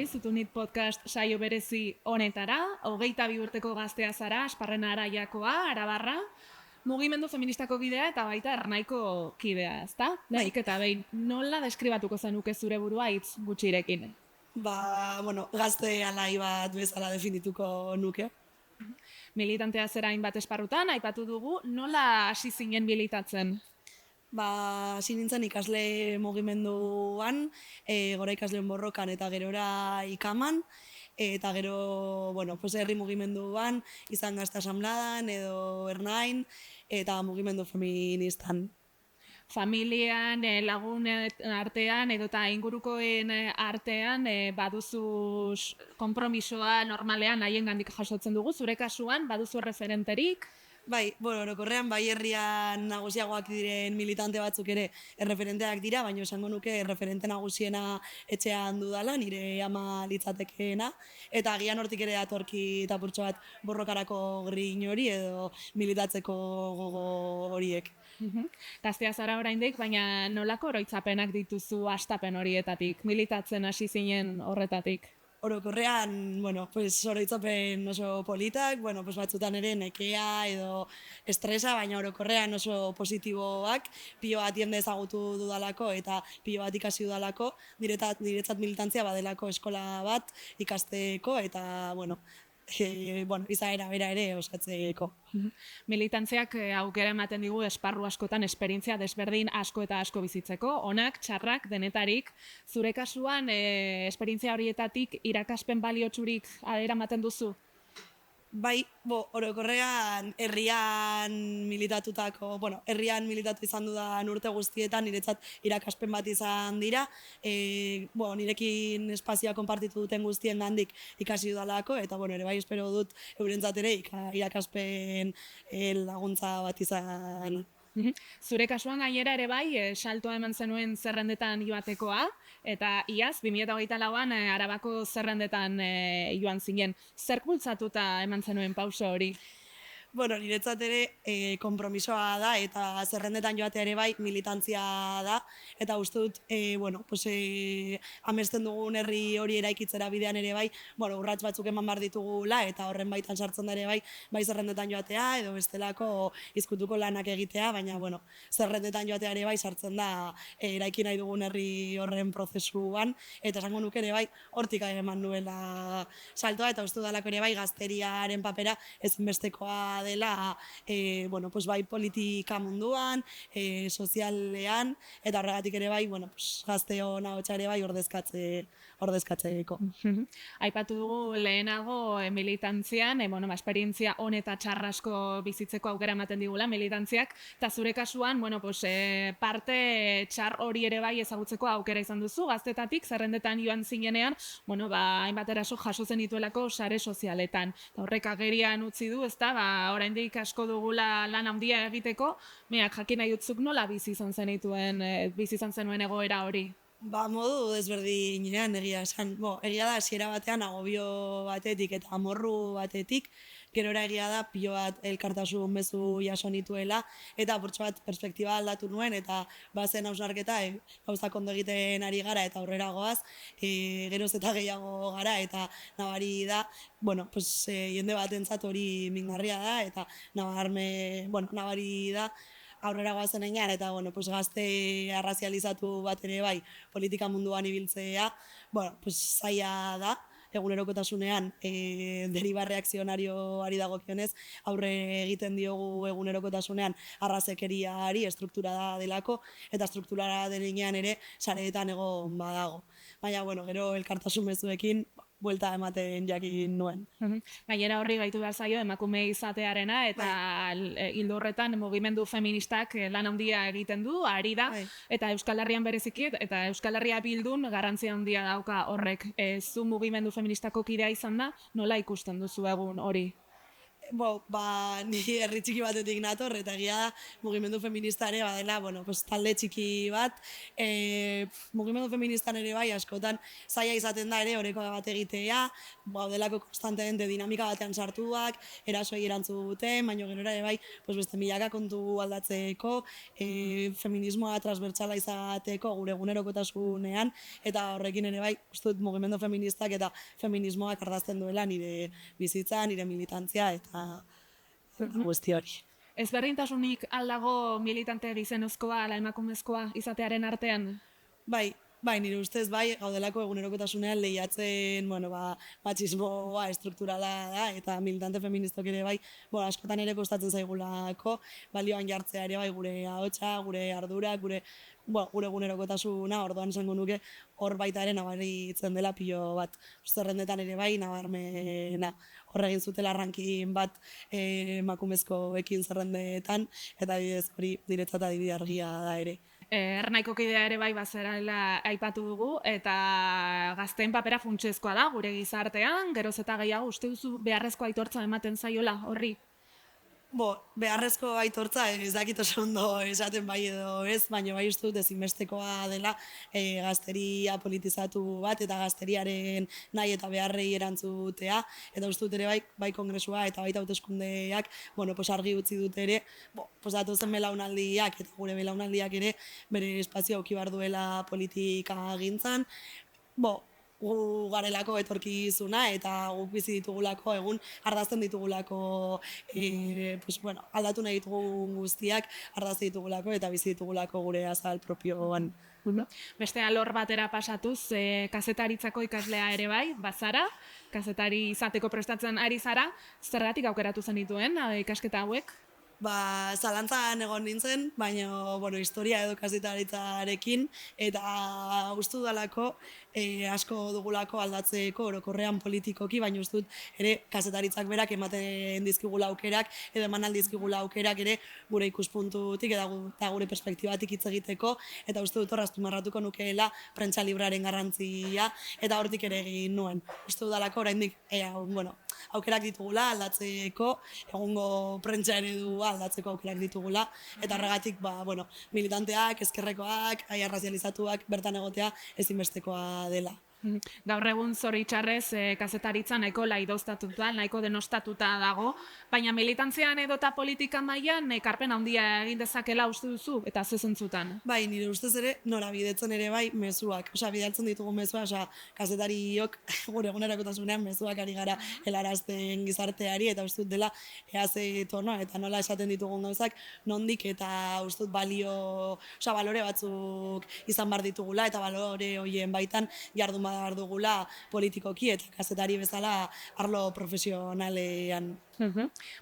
etorri Zutunit podcast saio berezi honetara, 22 urteko gaztea zara, Asparrena Araiakoa, Arabarra, mugimendu feministako kidea eta baita Ernaiko kidea, ezta? Lehenik eta behin, nola deskribatuko zenuke zure burua hitz gutxirekin? Gazte alai bat bezala definituko nuke. Militantea zera hainbat esparrutan, aipatu dugu, nola hasi zinen militatzen? Hasi nintzen ikasle mugimenduan, gora ikasleen borrokan eta gerora ikaman, eta gero, herri mugimenduan, izan gazte asamladan edo ernain, eta mugimendu feministan. Familian, lagunen artean edota ingurukoen artean baduzu konpromisoa normalean haiengandik jasotzen dugu, zure kasuan baduzu referenterik? Orokorrean herrian nagusiagoak diren militante batzuk ere erreferenteak dira, baina esango nuke erreferente nagusiena etxean dudala, nire ama litzatekeena, eta agian hortik ere atorki tapurtxo bat borrokarako grin hori edo militatzeko gogo horiek. Gaztea zara oraindik, baina nolako oroitzapenak dituzu hastapen horietatik, militatzen hasi zinen horretatik? Orokorrean, oroitzapen oso politak, batzutan ere nekea edo estresa, baina orokorrean oso positiboak, pilo bat jende ezagutu dudalako eta pilo bat ikasi dudalako, niretzat militantzia badelako eskola bat ikasteko eta, izaera bera ere osatzeko. Militantziak aukera ematen digu esparru askotan esperientzia desberdin asko eta asko bizitzeko, onak, txarrak, denetarik. Zure kasuan, esperientzia horietatik irakaspen baliotsurik eramaten duzu? Orokorrean herrian militatu izan dudan urte guztietan niretzat irakaspen bat izan dira. Nirekin espazioa konpartitu duten guztien gandik ikasi dudalako, eta ere bai espero dut eurentzat ere irakaspen laguntza bat izan. Zure kasuan gainera ere bai, saltoa eman zenuen zerrendetan joatekoa, eta iaz, 2024an Arabako zerrendetan joan zinen. Zerk bultzatuta eman zenuen pauso hori? Niretzat ere konpromisoa da eta zerrendetan joatea ere bai militantzia da, eta uste dut amesten dugun herri hori eraikitzera bidean ere bai, urrats batzuk eman behar ditugula eta horren baitan sartzen da ere bai zerrendetan joatea edo bestelako izkutuko lanak egitea, baina zerrendetan joatea ere bai sartzen da eraiki nahi dugun herri horren prozesuan, eta esango nuke ere bai hortik eman nuela saltoa, eta uste dudalako ere bai gazteriaren papera ezinbestekoa dela bai politika munduan, sozialean, eta horregatik ere bai gazteon ahotsa ere bai ordezkatzeko. Aipatu dugu lehenago militantzian, esperientzia on eta txarrasko bizitzeko aukera ematen digula militantziak, eta zure kasuan parte txar hori ere bai ezagutzeko aukera izan duzu, gaztetatik zerrendetan joan zinenean, hainbat eraso jaso zen dituelako sare sozialetan. Horrek agerian utzi du, ezta, oraindik asko dugula lan handia egiteko, jakin nahi dutzuk nola bizi izan zenuen egoera hori? Modu desberdinean egia esan. Egia da, hasiera batean agobio batetik eta amorru batetik, gerora egia da, pilo bat elkartasun mezu jaso nituela, eta apurtxo bat perspektiba aldatu nuen, eta bazen hausnarketa, gauzak ondo egiten ari gara eta aurrera goaz, geroz eta gehiago gara, eta nabari da, jende bat entzat hori mingarria da, eta nabari da, aurrera goazen enean, eta gazte arrazializatu bat ere bai politika munduan ibiltzea, zaila da, egunerokotasunean deriba reakzionarioari dagokionez, aurre egiten diogu egunerokotasunean arrazekeriari estruktura delako, eta estruktura denean ere sareetan egon badago. Baina, gero elkartasun mezuekin, buelta ematen jakin nuen. Gainera horri gaitu behar zaio emakume izatearena, eta hildo horretan mugimendu feministak lan handia egiten du, ari da, eta Euskal Herrian bereziki, eta Euskal Herria bildun garrantzia handia dauka horrek. Zu mugimendu feministako kidea izan da, nola ikusten duzu egun hori? Ni herri txiki batetik nator, eta egia da mugimendu feminista ere badela, talde txiki bat, mugimendu feministan ere bai askotan zaila izaten da ere oreko bat egitea, delako konstantemente dinamika batean sartuak, erasoei erantzuten, baina gero ere bai, beste milaka kontu aldatzeko, feminismoa transbertsala izateko gure egunerokotasunean, eta horrekin ere bai, uste dut mugimendu feministak eta feminismoak ardazten duela nire bizitza, nire militantzia, eta guzti hori. Ezberdintasunik aldago militante gizenezkoa, ala emakumezkoa izatearen artean? Bai, nire ustez bai, gaudelako egunerokotasunean lehiatzen, matxismoa estrukturala da, eta militante feministok ere bai, askotan ere kostatzen zaigulako, balioan jartzea ere bai gure ahotsa, gure ardura, gure egunerokotasuna, orduan esango nuke hor baita ere nabaritzen dela pilo bat. Zerrendetan ere bai, nabarmena horregin zutela rankin bat emakumezkoekin zerrendetan, eta bidez hori diretzat adibide argia da ere. Ernaiko kidea ere bai bazerala aipatu dugu, eta gazteen papera funtsezkoa da gure gizartean, geroz eta gehiago uste duzu beharrezko aitortza ematen zaiola horri? Beharrezko aitortza ez dakit oso ondo esaten bai edo ez, baina bai uste dut ezinbestekoa dela gazteria politizatu bat eta gazteriaren nahi eta beharrei erantzutea, eta uste dut ere bai kongresua eta baita hauteskundeak argi utzi dut ere, datozen belaunaldiak eta gure belaunaldiak ere bere espazio auki behar duela politika gintzan, gu garelako etorkizuna eta guk bizi ditugulako egun ardazten ditugulako aldatu nahi ditugun guztiak ardazten ditugulako eta bizi ditugulako gure azal propioan. Beste alor batera pasatuz, kazetaritzako ikaslea ere bai, bazara, kazetari izateko prestatzen ari zara, zergatik aukeratu zen dituen ikasketa hauek? Zalantzan egon nintzen, baina historia edo kazetaritzarekin, eta uste dudalako asko dugulako aldatzeko orokorrean politikoki, baina uste dut ere kazetaritzak berak ematen dizkigula aukerak, edo eman aldizkigula aukerak ere gure ikuspuntutik eta gure perspektibatik hitz egiteko, eta uste dut hor azpimarratuko nukeela prentsa libraren garrantzia, eta hortik ere egin nuen. Uste dudalako oraindik aukerak ditugula aldatzeko, egungo prentsa eredua aldatzeko aukerak ditugula, eta horregatik militanteak, ezkerrekoak, arrazializatuak bertan egotea ezinbestekoa dela. Gaur egun zoritxarrez kazetaritza nahiko laidoztatuta, nahiko denostatuta dago, baina militantzian edota politika mailan ekarpen handia egin dezakela uste duzu eta ze zentzutan? Bai, nire ustez ere norabidetzen ere bai mezuak, bidaltzen ditugu mezuak, kazetariok gure egunerokotasunean mezuak ari gara helarazten gizarteari, eta uste dut dela ze tono eta nola esaten ditugun gauzak nondik, eta uste dut balore batzuk izan bar ditugula, eta balore horien baitan jardun behar dugula politikoki eta kazetari bezala arlo profesionalean.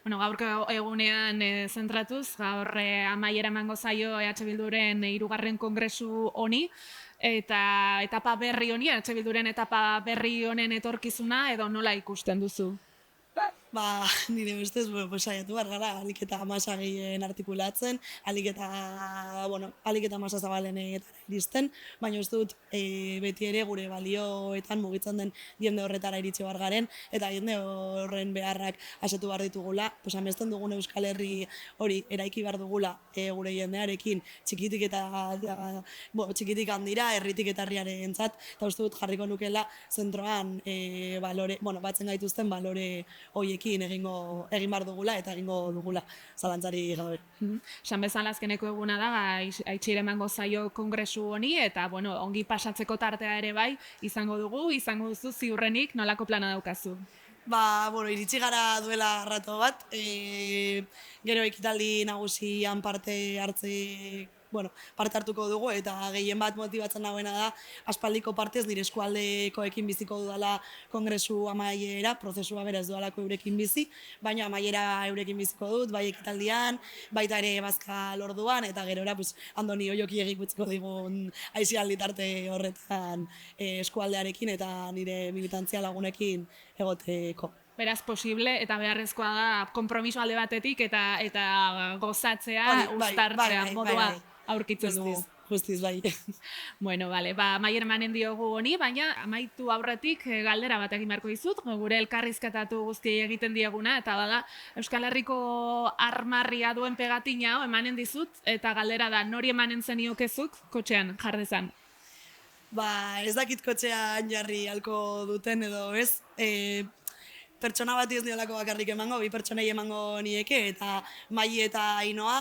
Gaurko egunean zentratuz, gaur amaiera emango zaio EH Bilduren 3. kongresu honi, eta etapa berri honi, EH Bilduren etapa berri honen etorkizuna edo nola ikusten duzu? Nire ustez, saiatu behar gara, alik eta masa gehien artikulatzen, alik eta masa zabalenetara iristen, baina uste dut beti ere gure balioetan mugitzen den jende horretara iritsi behar garen, eta jende horren beharrak asetu behar ditugula, amesten dugun Euskal Herri hori eraiki behar dugula gure jendearekin txikitik handira, herritik eta herriarentzat, eta uste dut jarriko nukela zentroan batzen gaituzten balore horiek egin behar dugula eta egingo dugula zalantzari gabe. San bezala azkeneko eguna da, aitxire emango zaio kongresu honi, eta ongi pasatzeko tartea ere bai izango duzu ziurrenik nolako plana daukazu? Iritsi gara duela rato bat, gero ekitaldi nagusian parte hartuko dugu, eta gehien bat motibatzen nagoena da, aspaldiko partez nire eskualdekoekin biziko dudala kongresu amaiera, prozesua beraz dudalako eurekin bizi, baina amaiera eurekin biziko dut, bai ekitaldian, baita ere bazka lorduan, eta gerora Andoni Oioki egikutziko digun aizialdi tarte horretan eskualdearekin eta nire militantzia lagunekin egoteko. Beraz, posible eta beharrezkoa da kompromiso alde batetik eta gozatzea, uztartzea modua aurkitzen dugu. justiz bai. Bueno, vale, maier emanen diogu honi, baina amaitu aurretik galdera bat egin beharko dizut, gure elkarrizketatu guztiei egiten dieguna, eta bada Euskal Herriko armarria duen pegatina emanen dizut, eta galdera da nori emanen zeniokezuk kotxean jardezan. Ez dakit kotxean jarri halko duten edo ez, pertsona bati ez niolako bakarrik emango, bi pertsonei emango nieke, eta Mai eta Ainoa,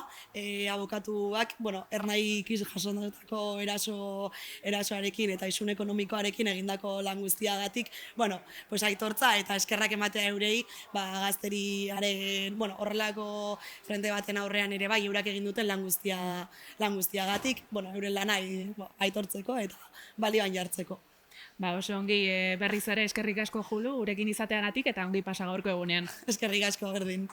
abokatuak, Ernai jasotako erasoarekin eta isun ekonomikoarekin egindako lan guztiagatik, aitortza eta eskerrak ematea eurei, gazteriaren, horrelako frente baten aurrean ere bai, eurak egin duten lan guztiagatik, euren lana aitortzeko eta balioan jartzeko. Oso ongi berriz ere eskerrik asko Julu, gurekin izateagatik eta ongi pasa gaurko egunean. Eskerrik asko, berdin.